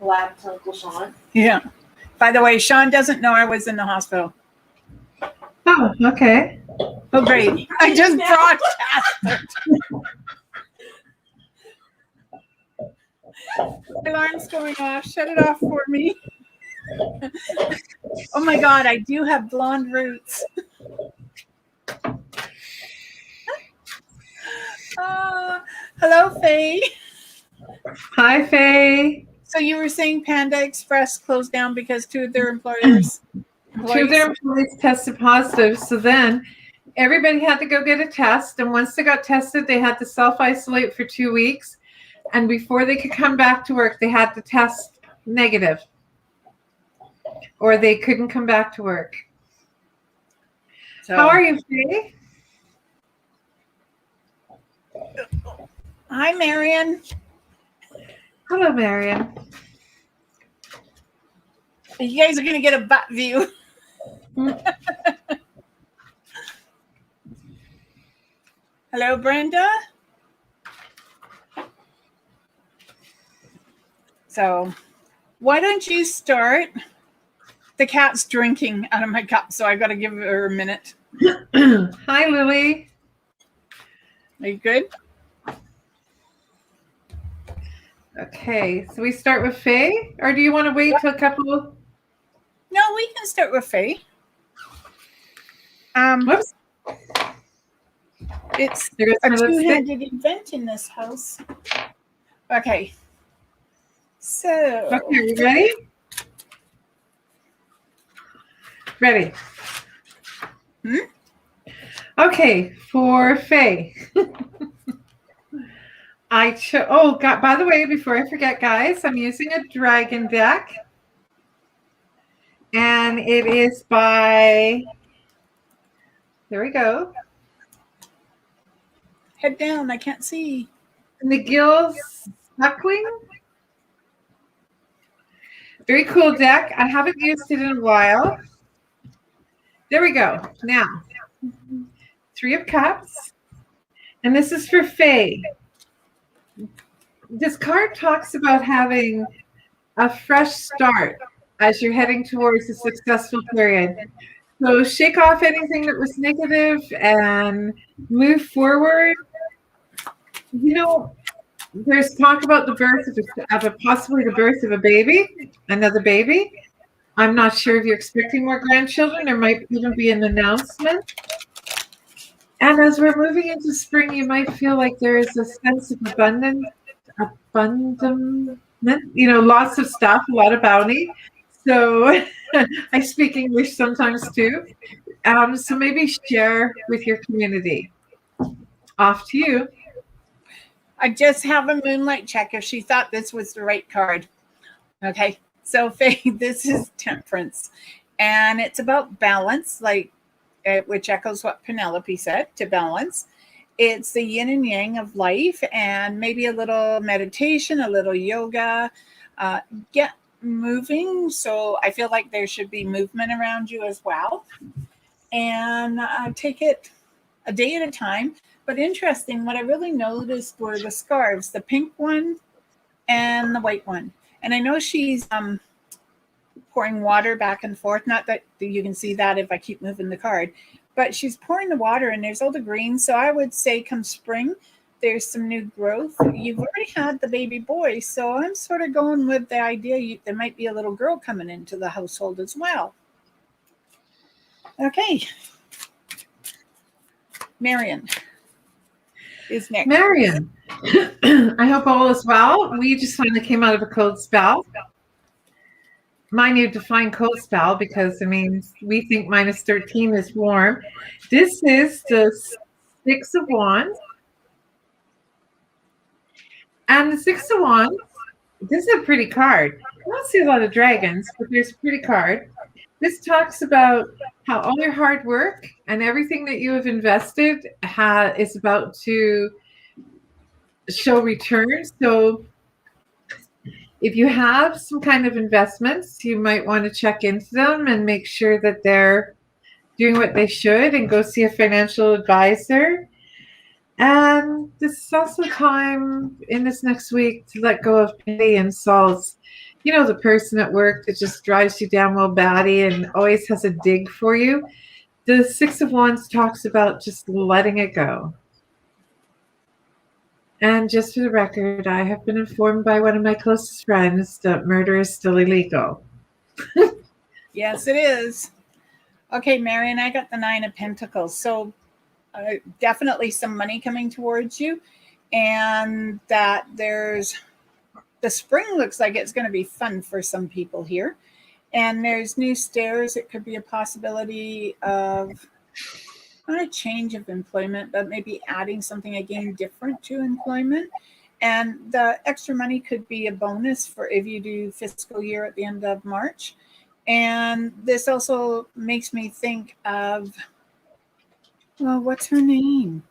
lab to Uncle Sean. Yeah. By the way, Sean doesn't know I was in the hospital. Oh, okay. Oh, great. I just broadcast it. Alarm's going off. Shut it off for me. Oh my God, I do have blonde roots. Hello, Faye. Hi, Faye. So you were saying Panda Express closed down because two of their employees tested positive. So then everybody had to go get a test. And once they got tested, they had to self-isolate for 2 weeks. And before they could come back to work, they had to test negative, or they couldn't come back to work. So, how are you, Faye? Hi, Marion. Hello, Marion. You guys are going to get a butt view. Hello, Brenda. So, why don't you start? The cat's drinking out of my cup, so I got to give her a minute. Hi, Lily. Are you good? Okay, so we start with Faye, or do you want to wait till a couple? No, we can start with Faye. Whoops. It's a two-handed event in this house. Okay. So. Okay, you ready? Ready. Okay, for Faye. By the way, before I forget, guys, I'm using a dragon deck. And it is by, there we go. Head down, I can't see. McGill's Duckling. Very cool deck. I haven't used it in a while. There we go. Now, 3 of Cups. And this is for Faye. This card talks about having a fresh start as you're heading towards a successful period. So shake off anything that was negative and move forward. You know, there's talk about the birth of possibly the birth of a baby, another baby. I'm not sure if you're expecting more grandchildren. There might even be an announcement. And as we're moving into spring, you might feel like there is a sense of abundance, you know, lots of stuff, a lot of bounty. So I speak English sometimes too. So maybe share with your community. Off to you. I just have a moonlight check if she thought this was the right card. Okay, so Faye, this is Temperance. And it's about balance, which echoes what Penelope said, to balance. It's the yin and yang of life, and maybe a little meditation, a little yoga. Get moving. So I feel like there should be movement around you as well. And take it a day at a time. But interesting, what I really noticed were the scarves, the pink one and the white one. And I know she's pouring water back and forth. Not that you can see that if I keep moving the card. But she's pouring the water, and there's all the green. So I would say come spring, there's some new growth. You've already had the baby boy. So I'm sort of going with the idea there might be a little girl coming into the household as well. Okay. Marion is next. Marion, I hope all is well. We just finally came out of a cold spell. Mind you, define cold spell, because it means we think minus 13 is warm. This is the 6 of Wands. And the 6 of Wands, this is a pretty card. I don't see a lot of dragons, but there's a pretty card. This talks about how all your hard work and everything that you have invested is about to show returns. So if you have some kind of investments, you might want to check into them and make sure that they're doing what they should, and go see a financial advisor. And this is also time in this next week to let go of pity and salts. you know, the person at work that just drives you down well batty and always has a dig for you. The Six of Wands talks about just letting it go. And just for the record, I have been informed by one of my closest friends that murder is still illegal. Yes, it is. Okay, Marion, I got the Nine of Pentacles. So definitely some money coming towards you, and that there's the spring looks like it's going to be fun for some people here. And there's new stairs. It could be a possibility of not a change of employment, but maybe adding something again different to employment. And the extra money could be a bonus for if you do fiscal year at the end of March. And this also makes me think of, well, what's her name?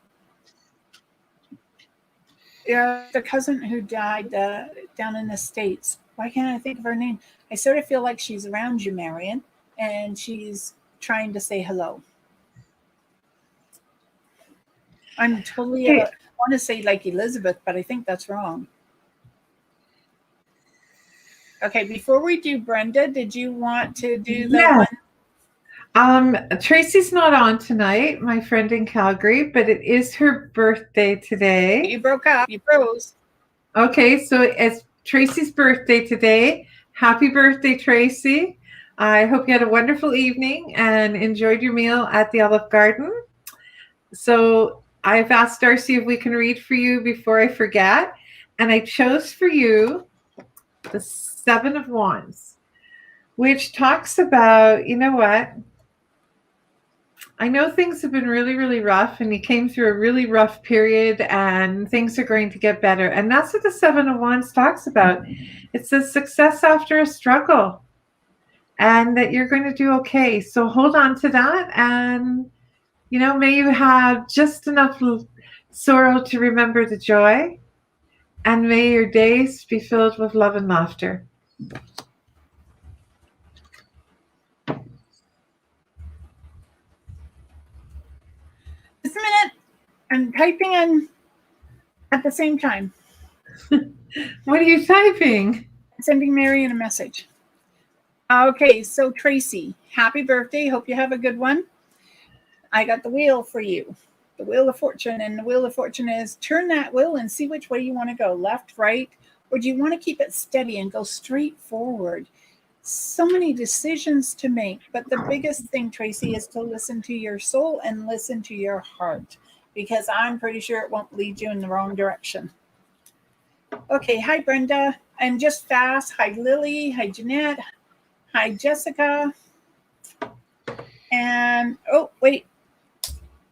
Yeah, the cousin who died down in the States. Why can't I think of her name? I sort of feel like she's around you, Marion, and she's trying to say hello. I'm totally, I want to say like Elizabeth, but I think that's wrong. Okay, before we do Brenda, did you want to do the one? Tracy's not on tonight, my friend in Calgary, but it is her birthday today. You broke up. You froze. Okay, so it's Tracy's birthday today. Happy birthday, Tracy. I hope you had a wonderful evening and enjoyed your meal at the Olive Garden. So I've asked D'Arcy if we can read for you before I forget. And I chose for you the Seven of Wands, which talks about, you know what? I know things have been really, really rough, and you came through a really rough period, and things are going to get better. And that's what the Seven of Wands talks about. It says success after a struggle, and that you're going to do okay. So hold on to that, and, you know, may you have just enough sorrow to remember the joy, and may your days be filled with love and laughter. Just a minute. I'm typing in at the same time. What are you typing? I'm sending Marion a message. Okay, so Tracy, happy birthday. Hope you have a good one. I got the wheel for you, the Wheel of Fortune. And the Wheel of Fortune is turn that wheel and see which way you want to go, left, right, or do you want to keep it steady and go straight forward? So many decisions to make, but the biggest thing, Tracy, is to listen to your soul and listen to your heart, because I'm pretty sure it won't lead you in the wrong direction. Okay, hi Brenda, and just fast, hi Lily, hi Jeanette, hi Jessica, and oh wait,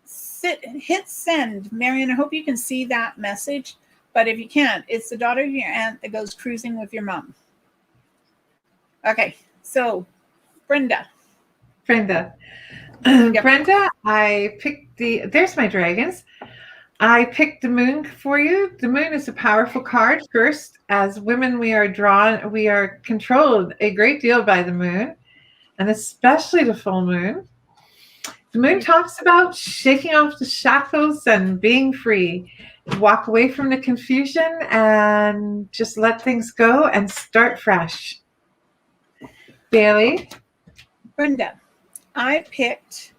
hit send. Marion, I hope you can see that message, but if you can't, it's the daughter of your aunt that goes cruising with your mom. Okay, so Brenda. Brenda, I picked there's my dragons. I picked the moon for you. The moon is a powerful card. First, as women, we are controlled a great deal by the moon, and especially the full moon. The moon talks about shaking off the shackles and being free. Walk away from the confusion and just let things go and start fresh. Bailey? Brenda, I picked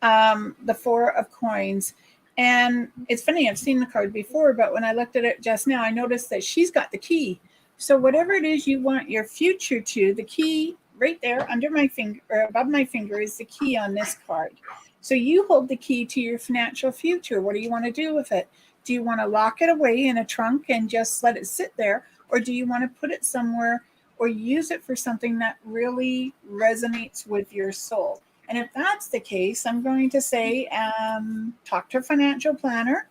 the Four of Coins. And it's funny, I've seen the card before, but when I looked at it just now, I noticed that she's got the key. So whatever it is you want your future to, the key right there under my finger or above my finger is the key on this card. So you hold the key to your financial future. What do you want to do with it? Do you want to lock it away in a trunk and just let it sit there? Or do you want to put it somewhere or use it for something that really resonates with your soul? And if that's the case, I'm going to say talk to a financial planner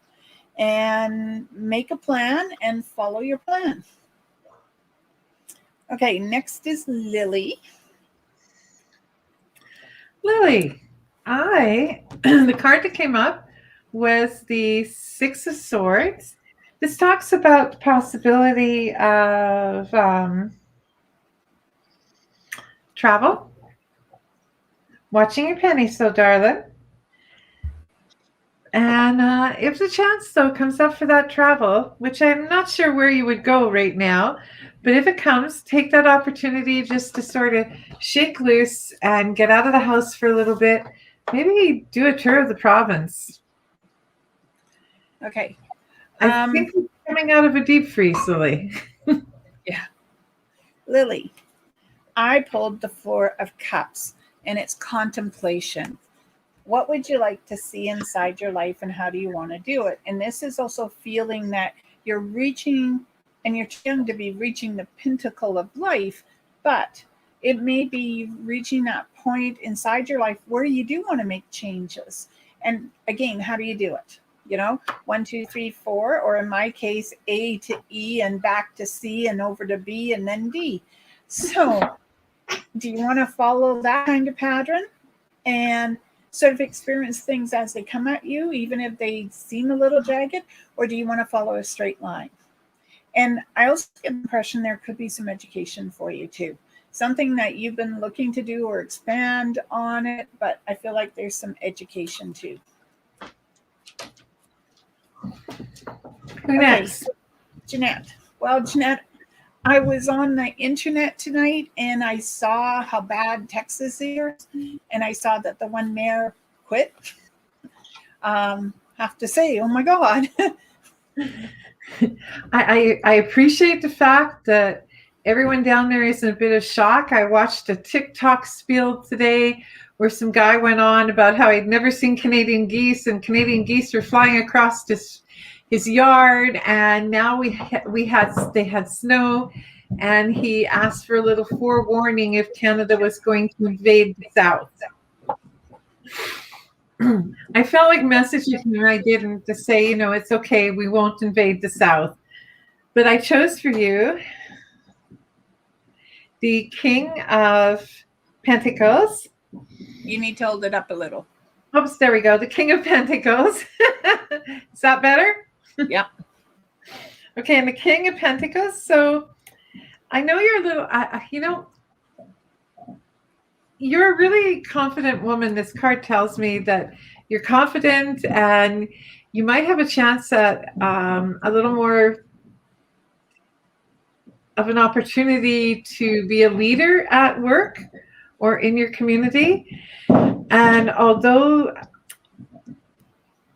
and make a plan and follow your plan. Okay, next is Lily. Lily, the card that came up was the Six of Swords. This talks about the possibility of travel. Watching your pennies, so darling. And if the chance, though, comes up for that travel, which I'm not sure where you would go right now, But if it comes, take that opportunity just to sort of shake loose and get out of the house for a little bit. Maybe do a tour of the province. Okay. I think it's coming out of a deep freeze, Lily. Yeah. Lily, I pulled the Four of Cups, and it's contemplation. What would you like to see inside your life, and how do you want to do it? And this is also feeling that you're reaching, and you're trying to be reaching the pinnacle of life, but it may be reaching that point inside your life where you do want to make changes. And again, how do you do it? 1, 2, 3, 4, or in my case, A to E and back to C and over to B and then D. So do you want to follow that kind of pattern and sort of experience things as they come at you, even if they seem a little jagged, or do you want to follow a straight line? And I also get the impression there could be some education for you too. Something that you've been looking to do or expand on it, but I feel like there's some education too. Who next? Okay, Jeanette. Well, Jeanette, I was on the internet tonight and I saw how bad Texas is, and I saw that the one mayor quit. Have to say, oh my God. I appreciate the fact that everyone down there is in a bit of shock. I watched a TikTok spiel today where some guy went on about how he'd never seen Canadian geese, and Canadian geese were flying across his yard, and now they had snow, and he asked for a little forewarning if Canada was going to invade the South. I felt like messaging him, I didn't, to say, it's okay, we won't invade the South. But I chose for you the King of Pentacles. You need to hold it up a little. Oops, there we go. The King of Pentacles. Is that better? Yeah. Okay, and the King of Pentacles. So I know you're a little, you're a really confident woman. This card tells me that you're confident and you might have a chance at a little more of an opportunity to be a leader at work or in your community. And although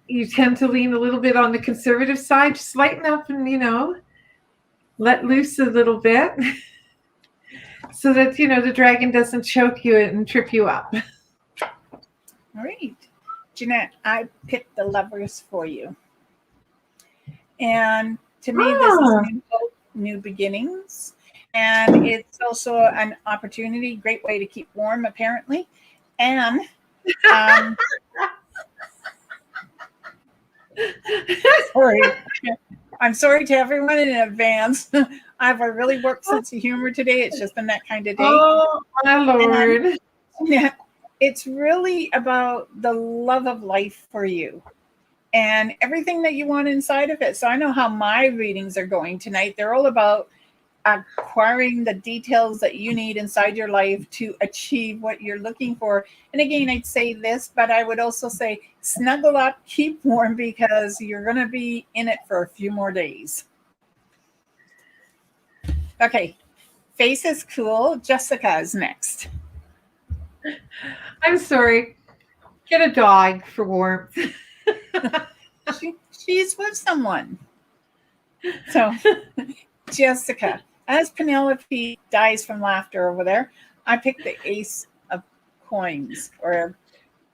you tend to lean a little bit on the conservative side, just lighten up and, let loose a little bit so that, the dragon doesn't choke you and trip you up. All right. Jeanette, I picked the Lovers for you. And to me, this is new beginnings. And it's also an opportunity, great way to keep warm, apparently. And sorry. I'm sorry to everyone in advance. I have a really work sense of humor today. It's just been that kind of day. Oh, my Lord. And it's really about the love of life for you and everything that you want inside of it. So I know how my readings are going tonight. They're all about acquiring the details that you need inside your life to achieve what you're looking for. And again, I'd say this, but I would also say snuggle up, keep warm, because you're going to be in it for a few more days. Okay, face is cool. Jessica is next. I'm sorry. Get a dog for warmth. She's with someone. So, Jessica, as Penelope dies from laughter over there, I picked the Ace of Coins or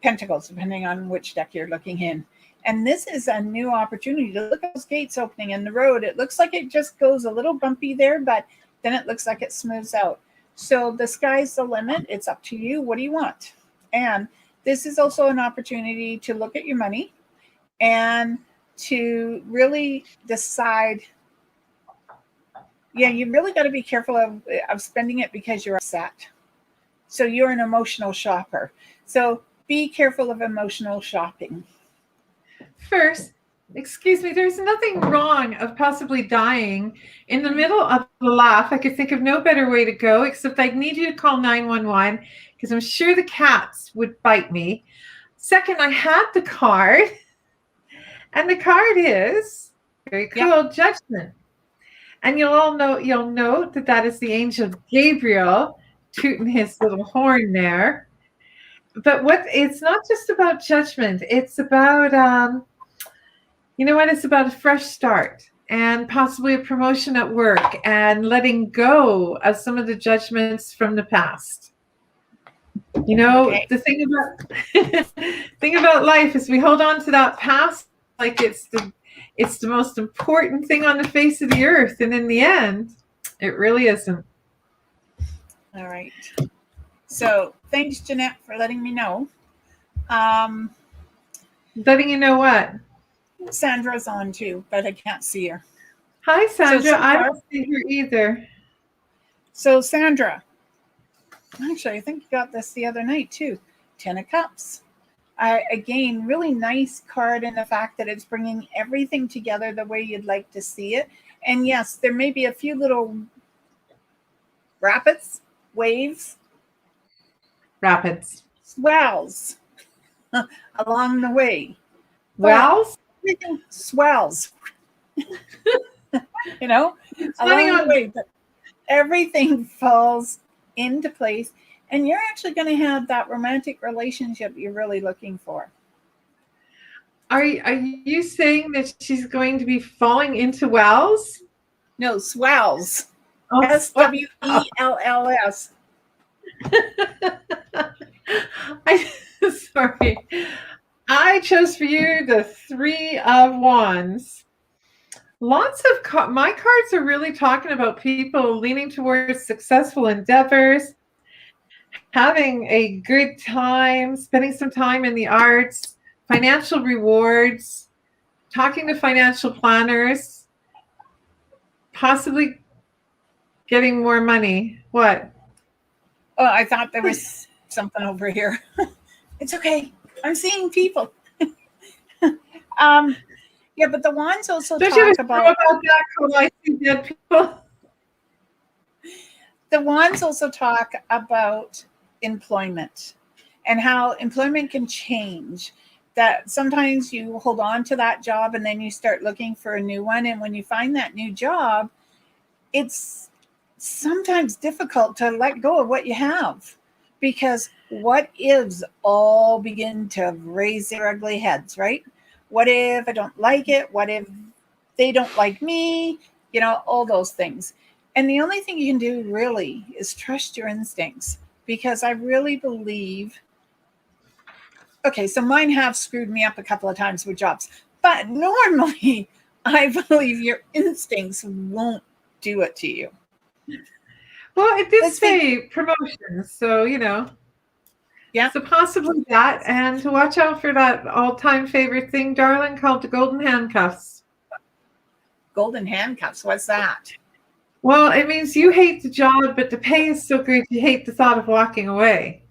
Pentacles, depending on which deck you're looking in. And this is a new opportunity to look at those gates opening in the road. It looks like it just goes a little bumpy there, but then it looks like it smooths out. So the sky's the limit. It's up to you. What do you want? And this is also an opportunity to look at your money and to really decide. Yeah, you really got to be careful of spending it because you're upset. So you're an emotional shopper. So be careful of emotional shopping. First, excuse me, there's nothing wrong of possibly dying in the middle of the laugh. I could think of no better way to go, except I'd need you to call 911 because I'm sure the cats would bite me. Second, I had the card, and the card is very cool, Judgment. And you'll note that that is the angel Gabriel tooting his little horn there. But it's not just about judgment. It's about, you know what? It's about a fresh start and possibly a promotion at work and letting go of some of the judgments from the past. You know, Okay. the thing about life is we hold on to that past like it's the most important thing on the face of the earth, and in the end, it really isn't. All right. So thanks, Jeanette, for letting me know. Letting you know what? Sandra's on too, but I can't see her. Hi, Sandra. So I don't see her either. So Sandra, actually, I think you got this the other night too. 10 of Cups. Again, really nice card in the fact that it's bringing everything together the way you'd like to see it. And yes, there may be a few little rapids, waves, swells along the way. Wells? Everything swells. You know, along the way, but everything falls into place. And you're actually going to have that romantic relationship you're really looking for. Are you saying that she's going to be falling into wells? No, swells. Oh, SWELLS. Sorry. I chose for you the 3 of Wands. Lots of my cards are really talking about people leaning towards successful endeavors, having a good time, spending some time in the arts, financial rewards, talking to financial planners, possibly getting more money. What? Oh, I thought there was something over here. It's okay. I'm seeing people. Yeah, but the wands also talk about that when I see dead people. The wands also talk about employment and how employment can change. That sometimes you hold on to that job and then you start looking for a new one. And when you find that new job, it's sometimes difficult to let go of what you have, because what ifs all begin to raise their ugly heads, right? What if I don't like it? What if they don't like me? You know, all those things. And the only thing you can do really is trust your instincts, because I really believe, okay, so mine have screwed me up a couple of times with jobs, but normally I believe your instincts won't do it to you. Well, it did say promotions, so, you know. Yeah. So possibly that, and to watch out for that all-time favorite thing, darling, called the golden handcuffs. Golden handcuffs, what's that? Well, it means you hate the job, but the pay is so great you hate the thought of walking away.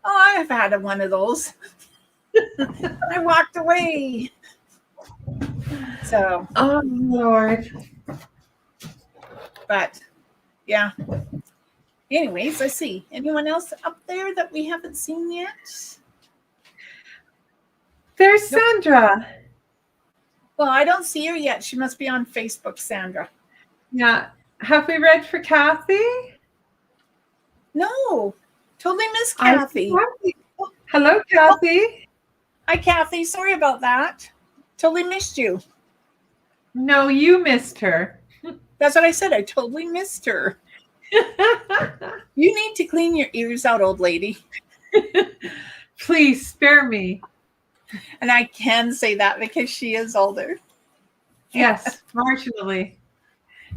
Oh, I've had one of those. I walked away. So. Oh, Lord. But, yeah. Anyways, let's see. Anyone else up there that we haven't seen yet? There's Sandra. Well, I don't see her yet. She must be on Facebook, Sandra. Yeah. Have we read for Kathy? No. Totally missed Kathy. Hello, Kathy. Hi, Kathy. Sorry about that. Totally missed you. No, you missed her. That's what I said. I totally missed her. You need to clean your ears out, old lady. Please spare me. And I can say that because she is older. Yes, marginally.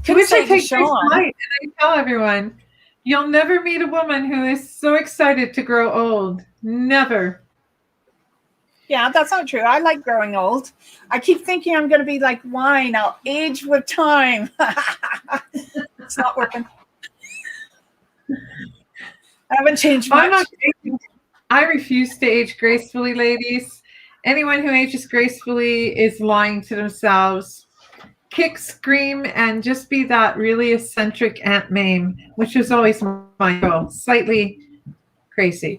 To which I take great delight, and I tell everyone, you'll never meet a woman who is so excited to grow old. Never. Yeah, that's not true. I like growing old. I keep thinking I'm going to be like wine. I'll age with time. It's not working. I haven't changed much. I refuse to age gracefully, ladies. Anyone who ages gracefully is lying to themselves. Kick, scream, and just be that really eccentric Aunt Mame, which was always my goal. Slightly crazy.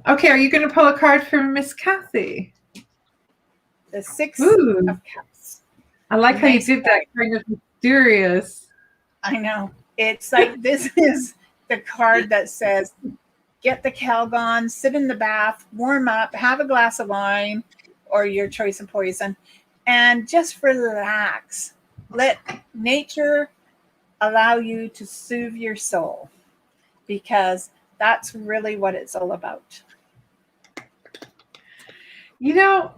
Okay, are you going to pull a card for Miss Kathy? The 6 of Cups. I like how you Nice did that, kind of mysterious. I know. It's like this is the card that says, get the Calgon, sit in the bath, warm up, have a glass of wine or your choice of poison, and just relax. Let nature allow you to soothe your soul, because that's really what it's all about. You know,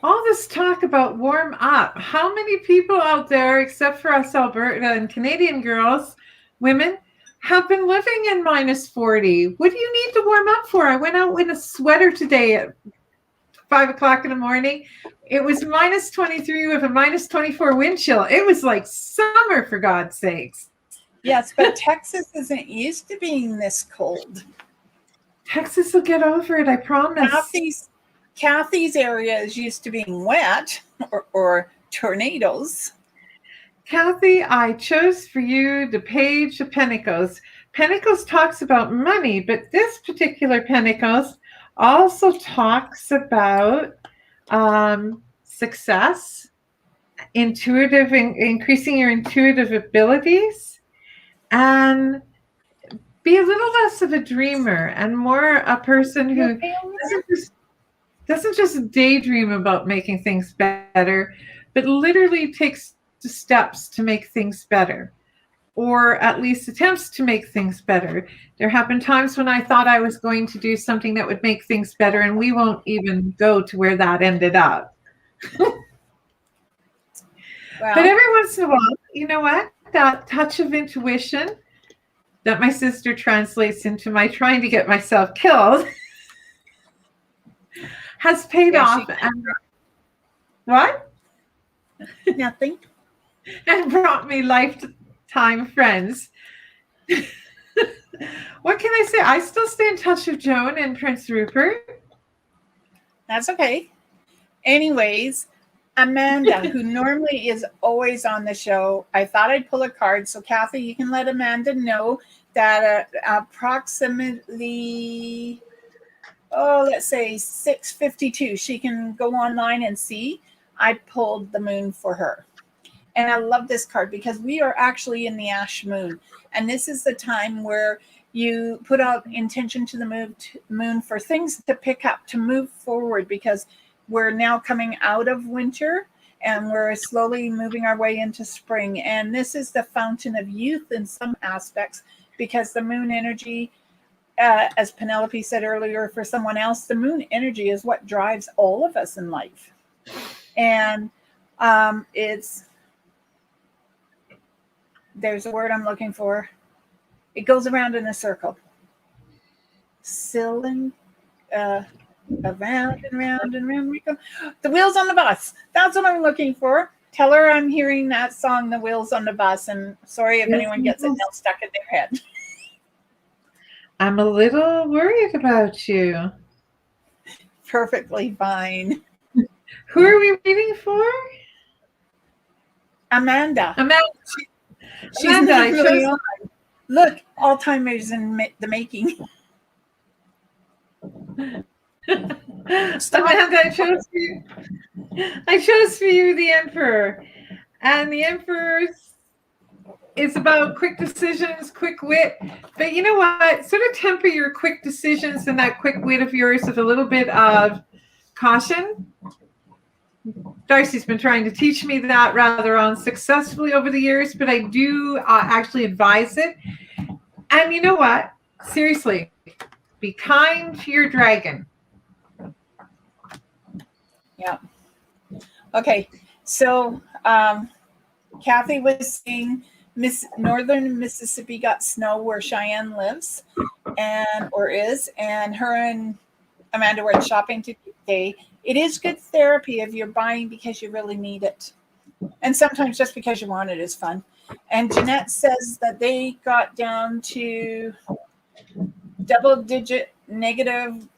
all this talk about warm up, how many people out there, except for us Alberta and Canadian girls, women, have been living in minus 40? What do you need to warm up for? I went out in a sweater today at 5 o'clock in the morning. It was minus 23 with a minus 24 wind chill. It was like summer, for God's sakes. Yes, but Texas isn't used to being this cold. Texas will get over it, I promise. Kathy's area is used to being wet or tornadoes. Kathy, I chose for you the Page of Pentacles. Pentacles talks about money, but this particular Pentacles also talks about success, increasing your intuitive abilities, and be a little less of a dreamer and more a person who doesn't just daydream about making things better, but literally takes the steps to make things better, or at least attempts to make things better. There have been times when I thought I was going to do something that would make things better, and we won't even go to where that ended up. Well, but every once in a while, you know what? That touch of intuition that my sister translates into my trying to get myself killed has paid off. And what? Nothing. And brought me lifetime friends. What can I say? I still stay in touch with Joan and Prince Rupert. That's okay. Anyways, Amanda, who normally is always on the show, I thought I'd pull a card. So, Kathy, you can let Amanda know that approximately, let's say 6:52, she can go online and see. I pulled the moon for her. And I love this card because we are actually in the ash moon. And this is the time where you put out intention to the moon for things to pick up, to move forward, because we're now coming out of winter and we're slowly moving our way into spring. And this is the fountain of youth in some aspects, because the moon energy, as Penelope said earlier, for someone else, the moon energy is what drives all of us in life. And there's a word I'm looking for. It goes around in a circle. Around and round and round we go. The wheels on the bus. That's what I'm looking for. Tell her I'm hearing that song, The Wheels on the Bus. And sorry if anyone gets it now stuck in their head. I'm a little worried about you. Perfectly fine. Who are we reading for? Amanda. She's Amanda, not really on. Look, Alzheimer's in the making. Amanda, I chose for you the Emperor. And the Emperor is about quick decisions, quick wit. But you know what? Sort of temper your quick decisions and that quick wit of yours with a little bit of caution. D'Arcy's been trying to teach me that rather unsuccessfully over the years, but I do actually advise it. And you know what? Seriously, be kind to your dragon. Yeah. Okay. So Kathy was saying northern Mississippi got snow where Cheyenne lives and her and Amanda were shopping today. It is good therapy if you're buying because you really need it. And sometimes just because you want it is fun. And Jeanette says that they got down to double-digit negative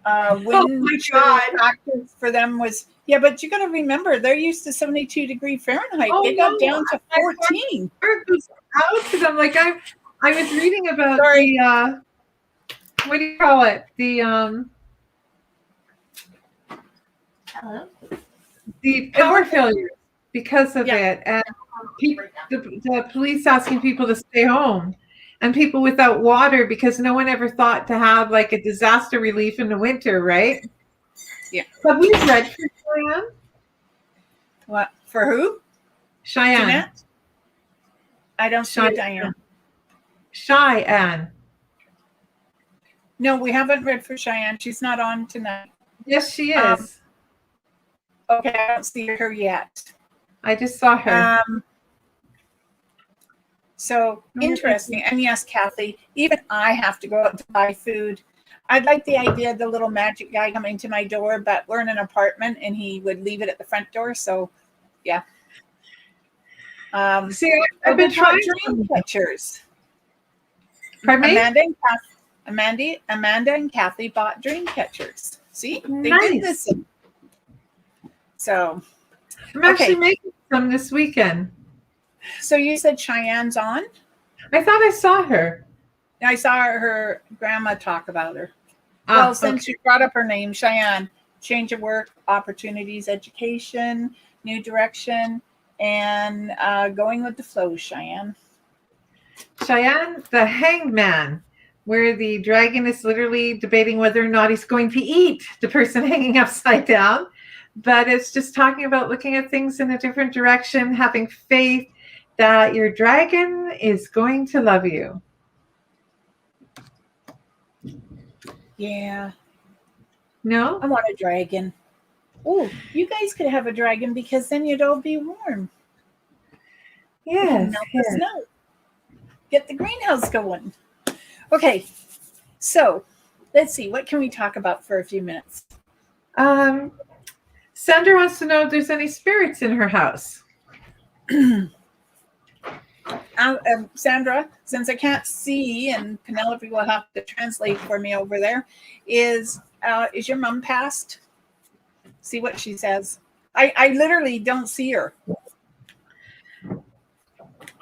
wind factor for them was, yeah, but you got to remember, they're used to 72 degree Fahrenheit. They got down to 14. I'm like, I was reading about the, what do you call it? The power failure. because of it, and the police asking people to stay home, and people without water because no one ever thought to have like a disaster relief in the winter, right? Yeah. Have you read for Cheyenne? What, for who? Cheyenne. Jeanette? I don't see a Diane. Cheyenne. No, we haven't read for Cheyenne. She's not on tonight. Yes, she is. Okay, I don't see her yet. I just saw her. So interesting. And yes, Kathy, even I have to go out to buy food. I'd like the idea of the little magic guy coming to my door, but we're in an apartment and he would leave it at the front door. So yeah. See, I've been trying dream catchers. Pardon me? Amanda and Kathy bought dream catchers. See, they Nice. did this. So I'm actually making some this weekend. So you said Cheyenne's on? I thought I saw her. I saw her grandma talk about her. Well, since you brought up her name, Cheyenne, change of work, opportunities, education, new direction, and going with the flow, Cheyenne. Cheyenne, the hanged man, where the dragon is literally debating whether or not he's going to eat the person hanging upside down. But it's just talking about looking at things in a different direction, having faith that your dragon is going to love you. Yeah. No? I want a dragon. Oh, you guys could have a dragon because then you'd all be warm. Yes. Melt the snow. Get the greenhouse going. Okay. So let's see. What can we talk about for a few minutes? Sandra wants to know if there's any spirits in her house. Sandra, since I can't see, and Penelope will have to translate for me over there, is your mom passed? See what she says. I literally don't see her.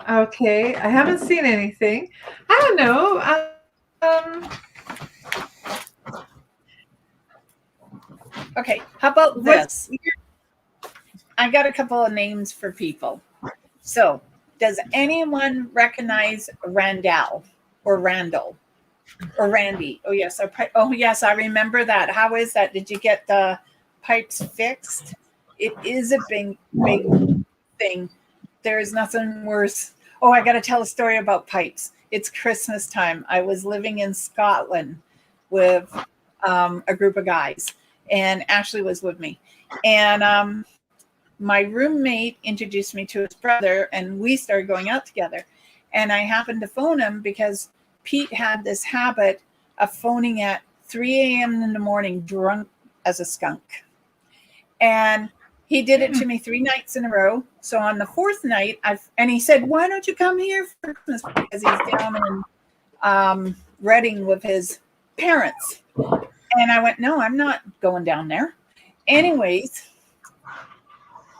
Okay, I haven't seen anything. I don't know. Okay, how about this? I got a couple of names for people. So, does anyone recognize Randall or Randall or Randy? Oh yes, I remember that. How is that? Did you get the pipes fixed? It is a big thing. There is nothing worse. Oh, I got to tell a story about pipes. It's Christmas time. I was living in Scotland with a group of guys, and Ashley was with me. And my roommate introduced me to his brother, and we started going out together. And I happened to phone him because Pete had this habit of phoning at 3 a.m. in the morning, drunk as a skunk. And he did it to me 3 nights in a row. So on the 4th night, and he said, "Why don't you come here for Christmas?" Because he's down in Reading with his parents. And I went, "No, I'm not going down there." Anyways,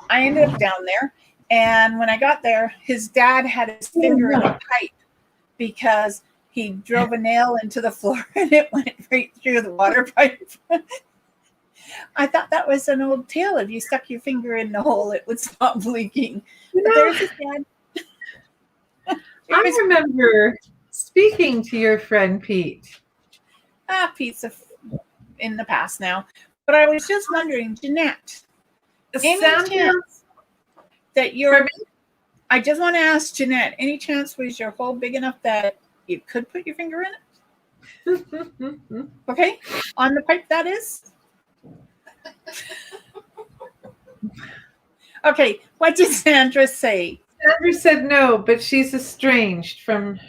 I ended up down there. And when I got there, his dad had his finger in a pipe because he drove a nail into the floor and it went right through the water pipe. I thought that was an old tale. If you stuck your finger in the hole, it would stop leaking. But there's his dad. I remember speaking to your friend Pete. Pete's in the past now. But I was just wondering, Jeanette, any chance that you're... I just want to ask Jeanette, any chance was your hole big enough that you could put your finger in it? Okay? On the pipe, that is? Okay, what did Sandra say? Sandra said no, but she's estranged from...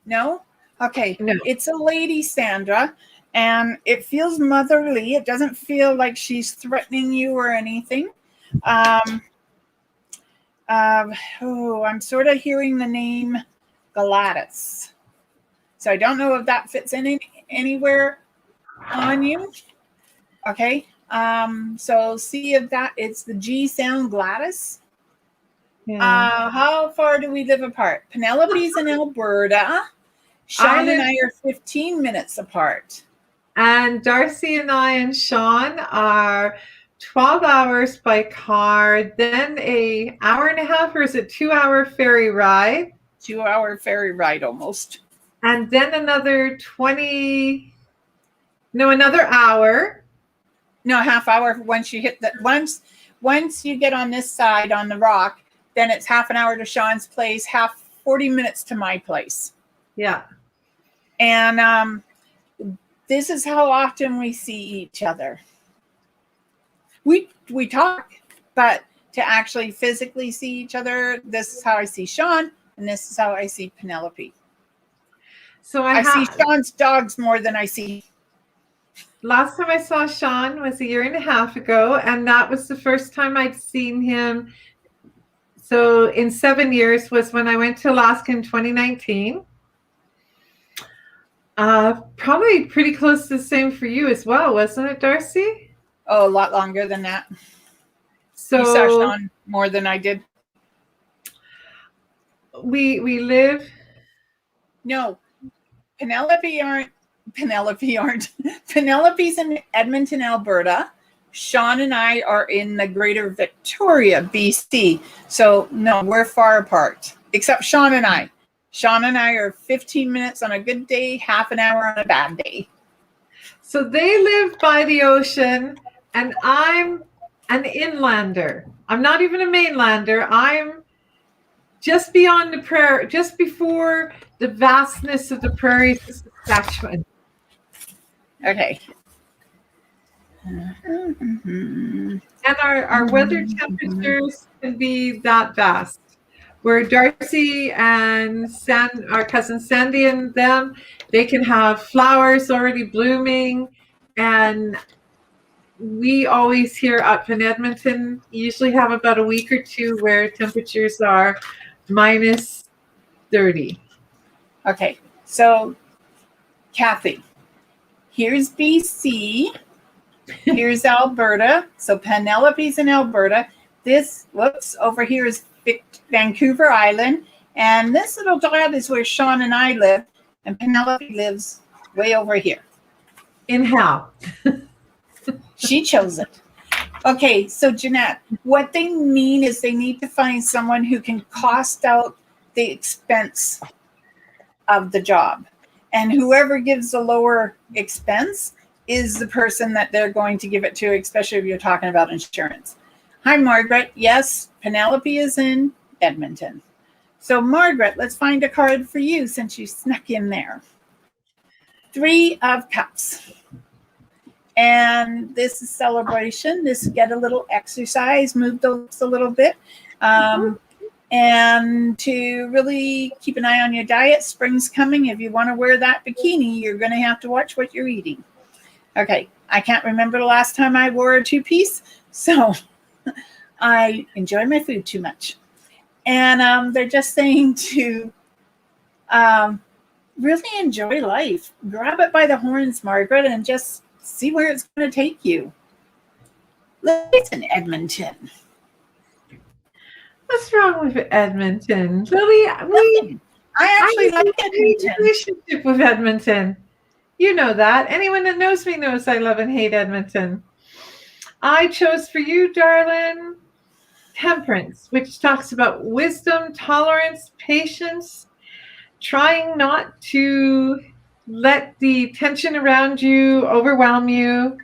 No? Okay. No. It's a lady, Sandra, and it feels motherly. It doesn't feel like she's threatening you or anything. I'm sort of hearing the name Gladys. So I don't know if that fits in anywhere on you. Okay. So see if it's the G sound, Gladys. Yeah. How far do we live apart? Penelope's in Alberta. Sean and I are 15 minutes apart. And D'Arcy and I and Sean are 12 hours by car, then a hour and a half, or is it 2 hour ferry ride? 2 hour ferry ride almost. And then another another hour. No, half hour once you hit the once you get on this side on the rock, then it's half an hour to Sean's place, 40 minutes to my place. Yeah. And this is how often we see each other. We talk, but to actually physically see each other, this is how I see Sean, and this is how I see Penelope. So I see Sean's dogs more than I see. Last time I saw Sean was a year and a half ago, and that was the first time I'd seen him. So in 7 years was when I went to Alaska in 2019. Probably pretty close to the same for you as well, wasn't it, D'Arcy? Oh, a lot longer than that. So you saw Sean more than I did. We live. No, Penelope's in Edmonton, Alberta. Sean and I are in the greater Victoria, BC. So no, we're far apart, except Sean and I. Sean and I are 15 minutes on a good day, half an hour on a bad day. So they live by the ocean, and I'm an inlander. I'm not even a mainlander. I'm just beyond the prairie, just before the vastness of the prairies of Saskatchewan. Okay. And our weather temperatures can be that vast. Where D'Arcy and our cousin Sandy and them, they can have flowers already blooming. And we always here up in Edmonton usually have about a week or two where temperatures are minus 30. Okay, so Kathy, here's BC, here's Alberta. So Penelope's in Alberta. Over here is Vancouver Island. And this little dot is where Sean and I live. And Penelope lives way over here. In hell. She chose it. Okay, so Jeanette, what they mean is they need to find someone who can cost out the expense of the job. And whoever gives the lower expense is the person that they're going to give it to, especially if you're talking about insurance. Hi, Margaret. Yes, Penelope is in Edmonton. So, Margaret, let's find a card for you since you snuck in there. 3 of Cups. And this is celebration. This get a little exercise, move the lips a little bit. And to really keep an eye on your diet. Spring's coming. If you want to wear that bikini, you're going to have to watch what you're eating. Okay, I can't remember the last time I wore a 2-piece, so I enjoy my food too much. And they're just saying to really enjoy life. Grab it by the horns, Margaret, and just see where it's going to take you. Lily's in Edmonton. What's wrong with Edmonton? Lily, I actually like Edmonton. A relationship with Edmonton. You know that. Anyone that knows me knows I love and hate Edmonton. I chose for you, darling, Temperance, which talks about wisdom, tolerance, patience, trying not to let the tension around you overwhelm you,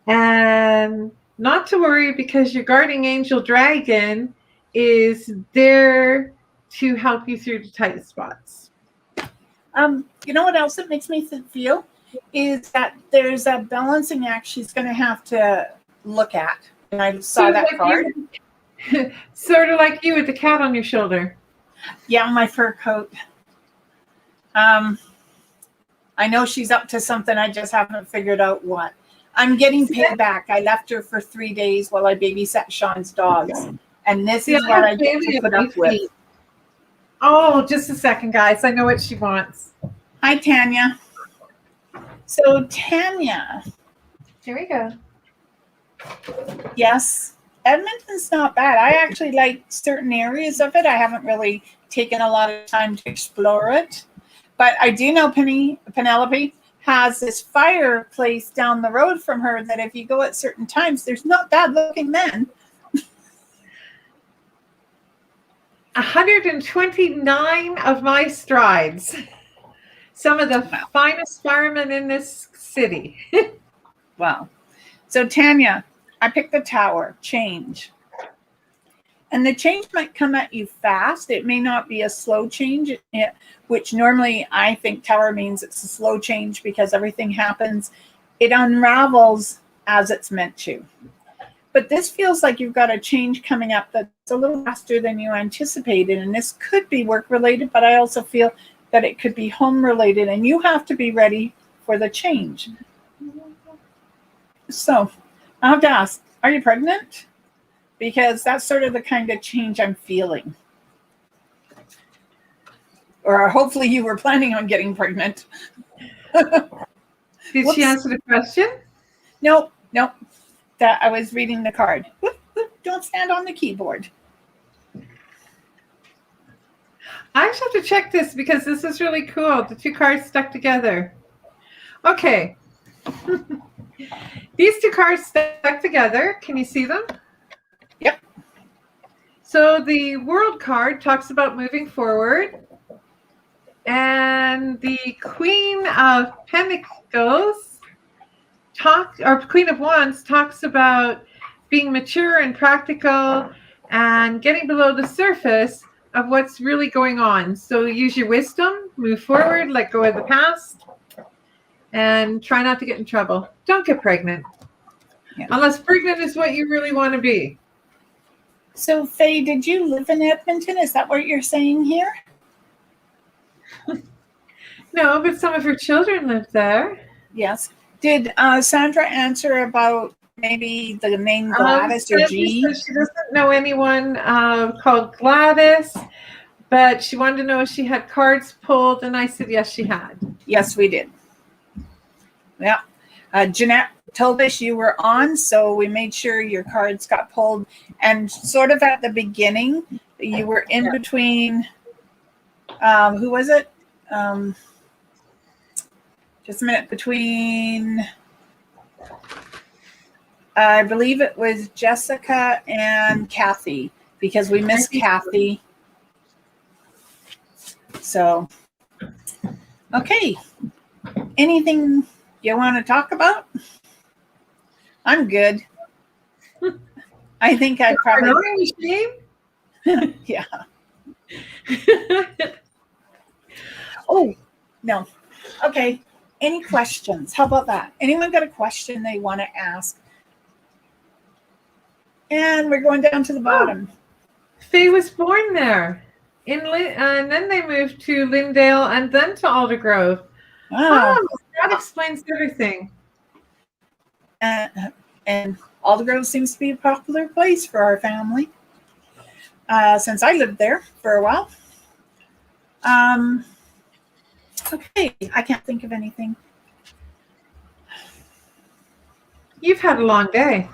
and not to worry because your guardian angel dragon is there to help you through the tight spots. You know what else it makes me feel is that there's a balancing act she's going to have to look at. And I saw that card. Sort of like you with the cat on your shoulder. Yeah, my fur coat. I know she's up to something. I just haven't figured out what. I'm getting paid back. I left her for 3 days while I babysat Sean's dogs. And this is what I get to put up with. Oh, just a second, guys. I know what she wants. Hi, Tanya. So, Tanya. Here we go. Yes, Edmonton's not bad. I actually like certain areas of it. I haven't really taken a lot of time to explore it. But I do know Penelope has this fireplace down the road from her that if you go at certain times, there's not bad looking men. 129 of my strides. Some of the finest firemen in this city. Wow. So Tanya, I picked the Tower, change. And the change might come at you fast. It may not be a slow change, which normally I think Tower means it's a slow change because everything happens. It unravels as it's meant to. But this feels like you've got a change coming up that's a little faster than you anticipated. And this could be work related, but I also feel that it could be home related. And you have to be ready for the change. So I have to ask, are you pregnant? Because that's sort of the kind of change I'm feeling. Or hopefully you were planning on getting pregnant. Did she answer the question? Nope. That I was reading the card. Whoop, whoop, don't stand on the keyboard. I just have to check this because this is really cool. The two cards stuck together. Okay. These two cards stuck together. Can you see them? Yep. So the World card talks about moving forward. And the Queen of Pentacles Queen of Wands talks about being mature and practical and getting below the surface of what's really going on. So use your wisdom, move forward, let go of the past, and try not to get in trouble. Don't get pregnant. Yeah. Unless pregnant is what you really want to be. So, Faye, did you live in Edmonton? Is that what you're saying here? No, but some of her children lived there. Yes. Did Sandra answer about maybe the name Gladys or G? She doesn't know anyone called Gladys, but she wanted to know if she had cards pulled, and I said yes, she had. Yes, we did. Yeah. Jeanette told us you were on, so we made sure your cards got pulled. And sort of at the beginning, you were in between, who was it? Just a minute, between, I believe it was Jessica and Kathy, because we missed Kathy. So, okay. Anything you want to talk about? I'm good. I think I probably. Yeah. Oh, no. Okay. Any questions? How about that? Anyone got a question they want to ask? And we're going down to the bottom. Faye was born there. And then they moved to Lindale and then to Aldergrove. Oh, that explains everything. And Aldergrove seems to be a popular place for our family. Since I lived there for a while. Okay, I can't think of anything. You've had a long day.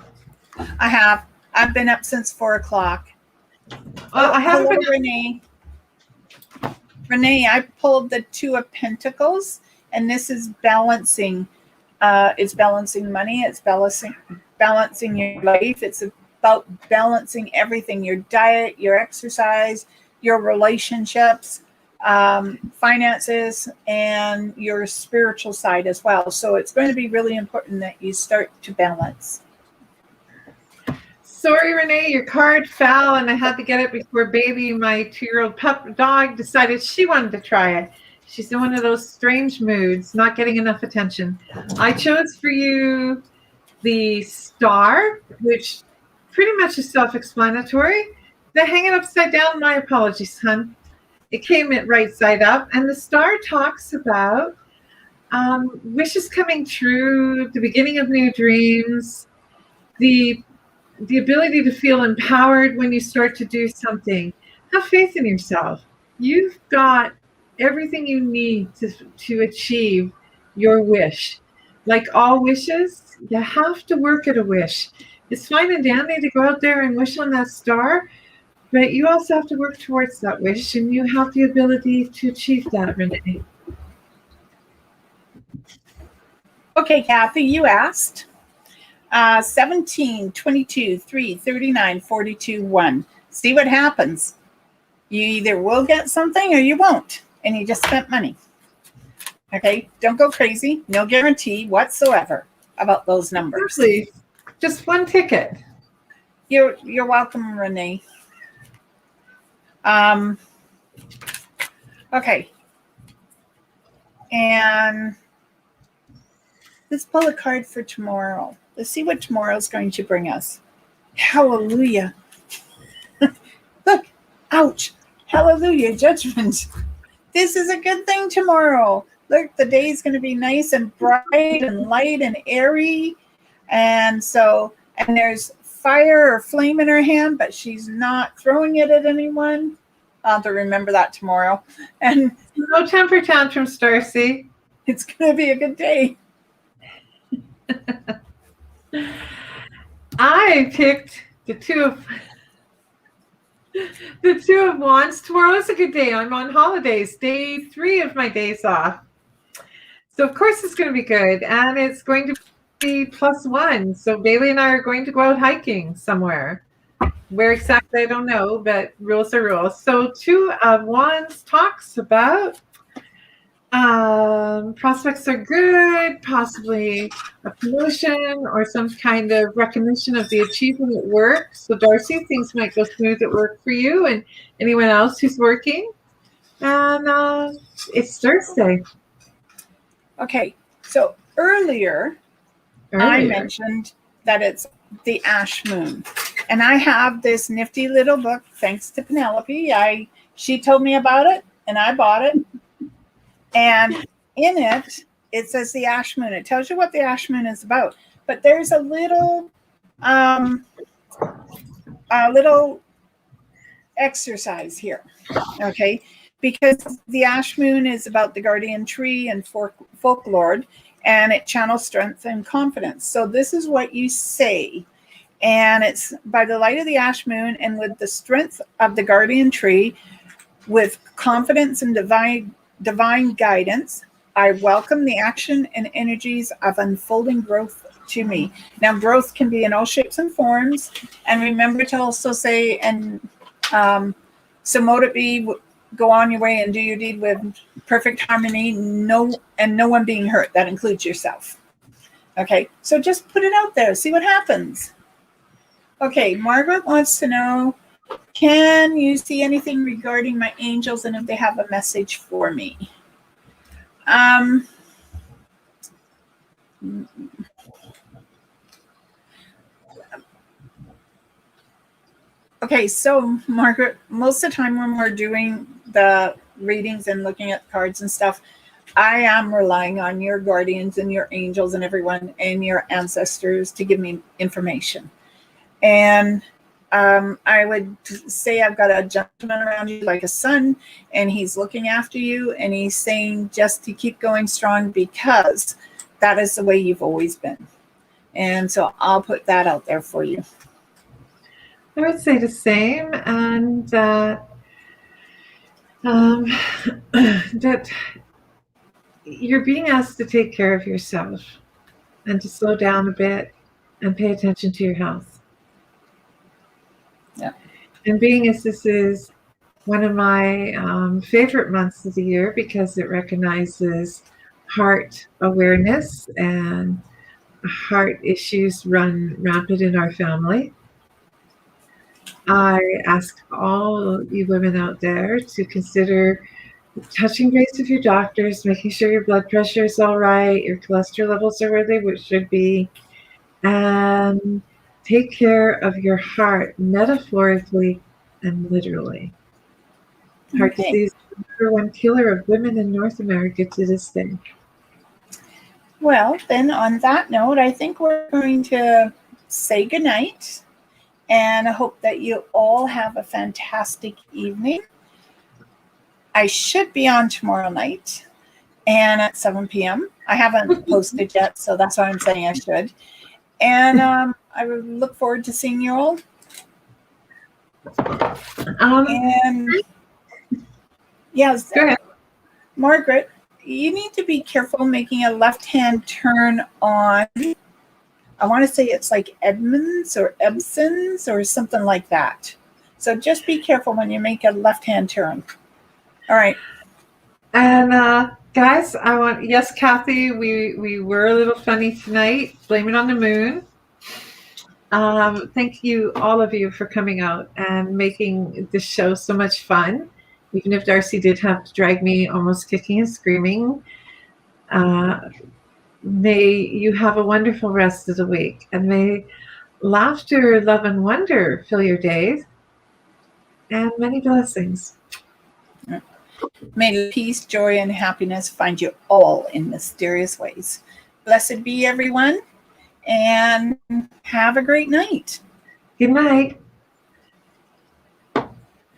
I have. I've been up since 4 o'clock. I haven't been. Renee. Renee, I pulled the Two of Pentacles, and this is balancing. It's balancing money. It's balancing your life. It's about balancing everything: your diet, your exercise, your relationships, finances, and your spiritual side as well. So it's going to be really important that you start to balance. Sorry, Renee, your card fell and I had to get it before baby, my 2-year-old pup dog, decided she wanted to try it. She's in one of those strange moods, not getting enough attention. I chose for you the star, which pretty much is self-explanatory. The hang it upside down, my apologies, hon. It came in right side up, and the star talks about wishes coming true, the beginning of new dreams, the ability to feel empowered when you start to do something. Have faith in yourself. You've got everything you need to achieve your wish. Like all wishes, you have to work at a wish. It's fine and dandy to go out there and wish on that star, but you also have to work towards that wish, and you have the ability to achieve that, Renee. Okay, Kathy, you asked. 17, 22, 3, 39, 42, 1. See what happens. You either will get something or you won't, and you just spent money. Okay, don't go crazy. No guarantee whatsoever about those numbers. Please, just one ticket. You're welcome, Renee. Okay. And let's pull a card for tomorrow. Let's see what tomorrow is going to bring us. Hallelujah. Look, ouch. Hallelujah, judgment. This is a good thing tomorrow. Look, the day is going to be nice and bright and light and airy. And there's fire or flame in her hand, but she's not throwing it at anyone. I'll have to remember that tomorrow. And no temper tantrums, D'Arcy. It's going to be a good day. I picked the two of wands. Tomorrow is a good day. I'm on holidays, day 3 of my days off. So of course it's going to be good, and it's going to be +1. So Bailey and I are going to go out hiking somewhere. Where exactly, I don't know, but rules are rules. So 2 of wands talks about prospects are good, possibly a promotion or some kind of recognition of the achievement at work. So D'Arcy, things might go smooth at work for you and anyone else who's working. And it's Thursday. Okay, so earlier I mentioned that it's the ash moon. And I have this nifty little book, thanks to Penelope. She told me about it, and I bought it. And in it, it says the ash moon. It tells you what the ash moon is about. But there's a little exercise here, okay? Because the ash moon is about the guardian tree and folklore, and it channels strength and confidence. So this is what you say. And it's by the light of the ash moon and with the strength of the guardian tree, with confidence and divine guidance, I welcome the action and energies of unfolding growth to me. Now, growth can be in all shapes and forms. And remember to also say, so mote it be, go on your way and do your deed with perfect harmony, no one being hurt. That includes yourself. Okay, so just put it out there, see what happens. Okay, Margaret wants to know, can you see anything regarding my angels and if they have a message for me? Okay, so Margaret, most of the time when we're doing the readings and looking at cards and stuff, I am relying on your guardians and your angels and everyone and your ancestors to give me information. And I would say I've got a gentleman around you like a son, and he's looking after you, and he's saying just to keep going strong because that is the way you've always been. And so I'll put that out there for you. I would say the same, and that you're being asked to take care of yourself and to slow down a bit and pay attention to your health. Yeah. And being as this is one of my favorite months of the year because it recognizes heart awareness, and heart issues run rampant in our family. I ask all you women out there to consider touching base with your doctors, making sure your blood pressure is all right, your cholesterol levels are where they should be, and take care of your heart, metaphorically and literally. Heart disease is the number 1 killer of women in North America to this day. Well, then on that note, I think we're going to say goodnight. And I hope that you all have a fantastic evening. I should be on tomorrow night and at 7 p.m. I haven't posted yet, so that's why I'm saying I should. And I would look forward to seeing you all. And yes, go ahead. Margaret, you need to be careful making a left-hand turn on, I want to say it's like Edmonds or Ebsons or something like that. So just be careful when you make a left-hand turn. All right. And guys, yes, Kathy, we were a little funny tonight. Blame it on the moon. Thank you, all of you, for coming out and making this show so much fun. Even if D'Arcy did have to drag me almost kicking and screaming. May you have a wonderful rest of the week, and may laughter, love, and wonder fill your days, and many blessings. May peace, joy, and happiness find you all in mysterious ways. Blessed be everyone, and have a great night. Good night.